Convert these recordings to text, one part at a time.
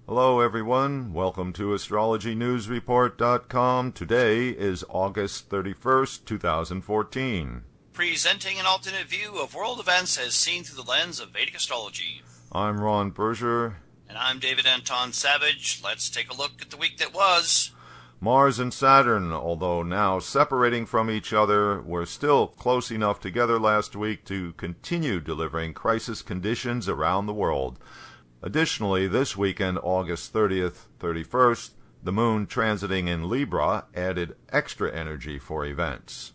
Hello everyone, welcome to AstrologyNewsReport.com. Today is August 31st, 2014. Presenting an alternate view of world events as seen through the lens of Vedic astrology. I'm Ron Berger. And I'm David Anton Savage. Let's take a look at the week that was. Mars and Saturn, although now separating from each other, were still close enough together last week to continue delivering crisis conditions around the world. Additionally, this weekend, August 30th, 31st, the moon transiting in Libra added extra energy for events.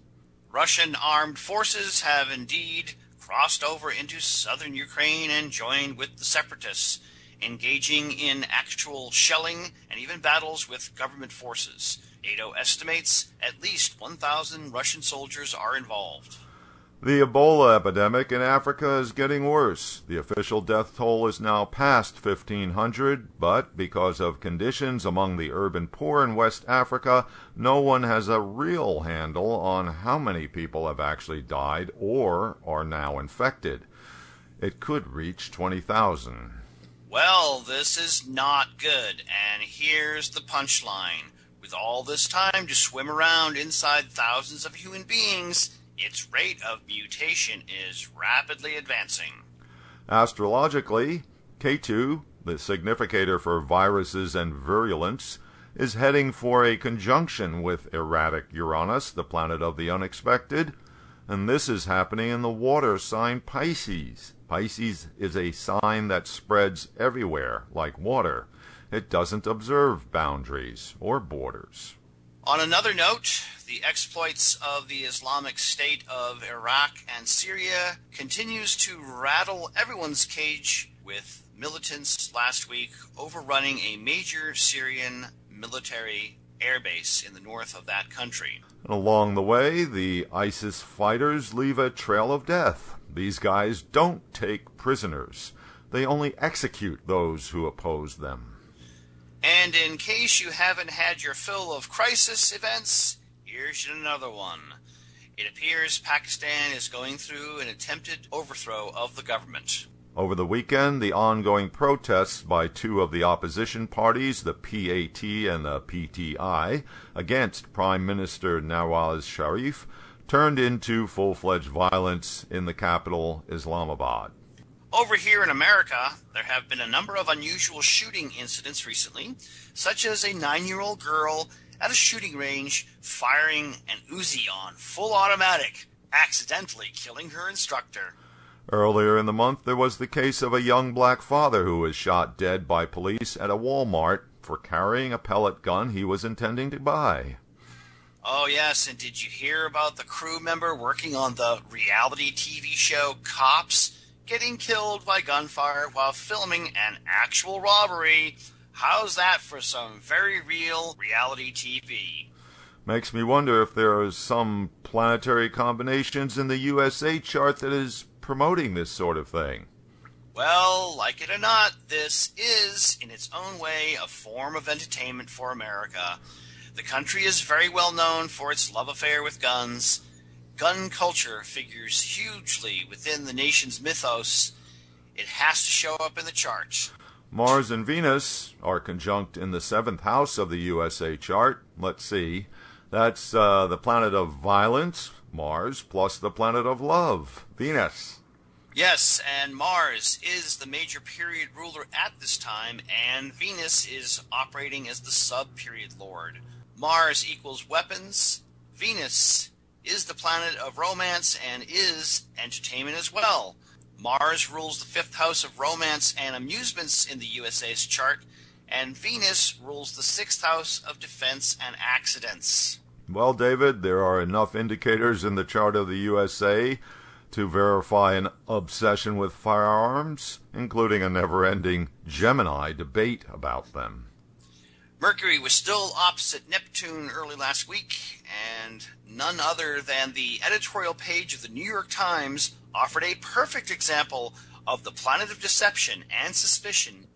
Russian armed forces have indeed crossed over into southern Ukraine and joined with the separatists, engaging in actual shelling and even battles with government forces. NATO estimates at least 1,000 Russian soldiers are involved. The Ebola epidemic in Africa is getting worse. The official death toll is now past 1,500, but because of conditions among the urban poor in West Africa, no one has a real handle on how many people have actually died or are now infected. It could reach 20,000. Well, this is not good, and here's the punchline. With all this time to swim around inside thousands of human beings, its rate of mutation is rapidly advancing. Astrologically, K2, the significator for viruses and virulence, is heading for a conjunction with erratic Uranus, the planet of the unexpected, and this is happening in the water sign Pisces. Pisces is a sign that spreads everywhere, like water. It doesn't observe boundaries or borders. On another note, the exploits of the Islamic State of Iraq and Syria continues to rattle everyone's cage, with militants last week overrunning a major Syrian military airbase in the north of that country. And along the way, the ISIS fighters leave a trail of death. These guys don't take prisoners. They only execute those who oppose them. And in case you haven't had your fill of crisis events, here's another one. It appears Pakistan is going through an attempted overthrow of the government. Over the weekend, the ongoing protests by two of the opposition parties, the PAT and the PTI, against Prime Minister Nawaz Sharif, turned into full-fledged violence in the capital, Islamabad. Over here in America, there have been a number of unusual shooting incidents recently, such as a 9-year-old girl at a shooting range firing an Uzi on full automatic, accidentally killing her instructor. Earlier in the month, there was the case of a young black father who was shot dead by police at a Walmart for carrying a pellet gun he was intending to buy. Oh yes, and did you hear about the crew member working on the reality TV show Cops getting killed by gunfire while filming an actual robbery? How's that for some very real reality TV? Makes me wonder if there are some planetary combinations in the USA chart that is promoting this sort of thing. Well, like it or not, this is, in its own way, a form of entertainment for America. The country is very well known for its love affair with guns. Gun culture figures hugely within the nation's mythos. It has to show up in the charts. Mars and Venus are conjunct in the 7th house of the USA chart. Let's see. That's the planet of violence, Mars, plus the planet of love, Venus. Yes, and Mars is the major period ruler at this time, and Venus is operating as the sub-period lord. Mars equals weapons. Venus is the planet of romance and is entertainment as well. Mars rules the 5th house of romance and amusements in the USA's chart, and Venus rules the 6th house of defense and accidents. Well, David, there are enough indicators in the chart of the USA to verify an obsession with firearms, including a never-ending Gemini debate about them. Mercury was still opposite Neptune early last week, and none other than the editorial page of the New York Times offered a perfect example of the planet of deception and suspicion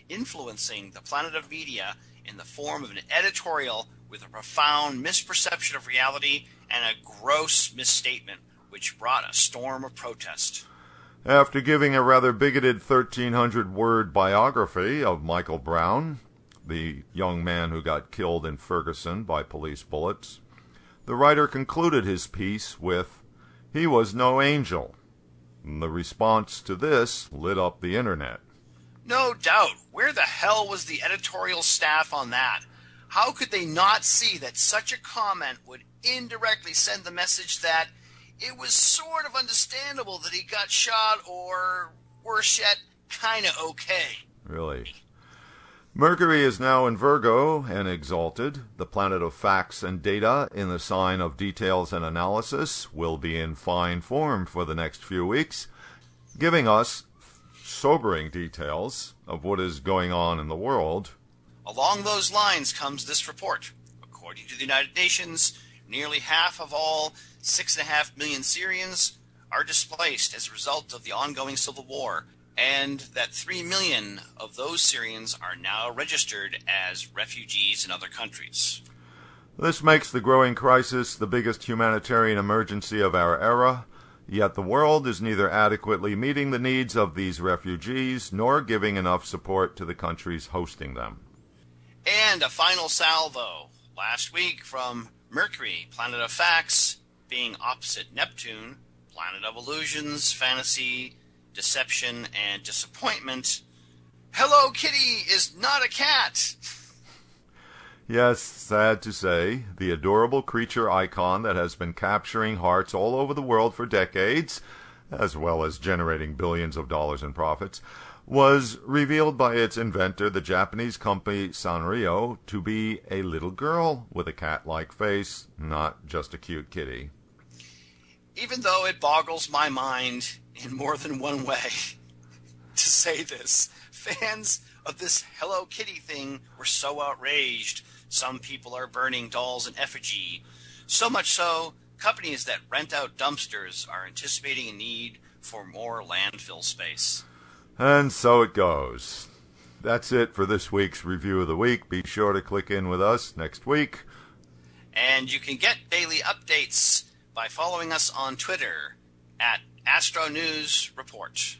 influencing the planet of media in the form of an editorial with a profound misperception of reality and a gross misstatement, which brought a storm of protest. After giving a rather bigoted 1,300-word biography of Michael Brown, the young man who got killed in Ferguson by police bullets, the writer concluded his piece with, "He was no angel." And the response to this lit up the internet. No doubt. Where the hell was the editorial staff on that? How could they not see that such a comment would indirectly send the message that it was sort of understandable that he got shot, or, worse yet, kinda okay? Really? Mercury is now in Virgo and exalted. The planet of facts and data in the sign of details and analysis will be in fine form for the next few weeks, giving us sobering details of what is going on in the world. Along those lines comes this report. According to the United Nations, nearly half of all 6.5 million Syrians are displaced as a result of the ongoing civil war, and that 3 million of those Syrians are now registered as refugees in other countries. This makes the growing crisis the biggest humanitarian emergency of our era, yet the world is neither adequately meeting the needs of these refugees nor giving enough support to the countries hosting them. And a final salvo last week from Mercury, planet of facts, being opposite Neptune, planet of illusions, fantasy, deception, and disappointment. Hello Kitty is not a cat! Yes, sad to say, the adorable creature icon that has been capturing hearts all over the world for decades, as well as generating billions of dollars in profits, was revealed by its inventor, the Japanese company Sanrio, to be a little girl with a cat-like face, not just a cute kitty. Even though it boggles my mind in more than one way to say this, fans of this Hello Kitty thing were so outraged. Some people are burning dolls in effigy. So much so, companies that rent out dumpsters are anticipating a need for more landfill space. And so it goes. That's it for this week's Review of the Week. Be sure to click in with us next week. And you can get daily updates by following us on Twitter at Astro News Report.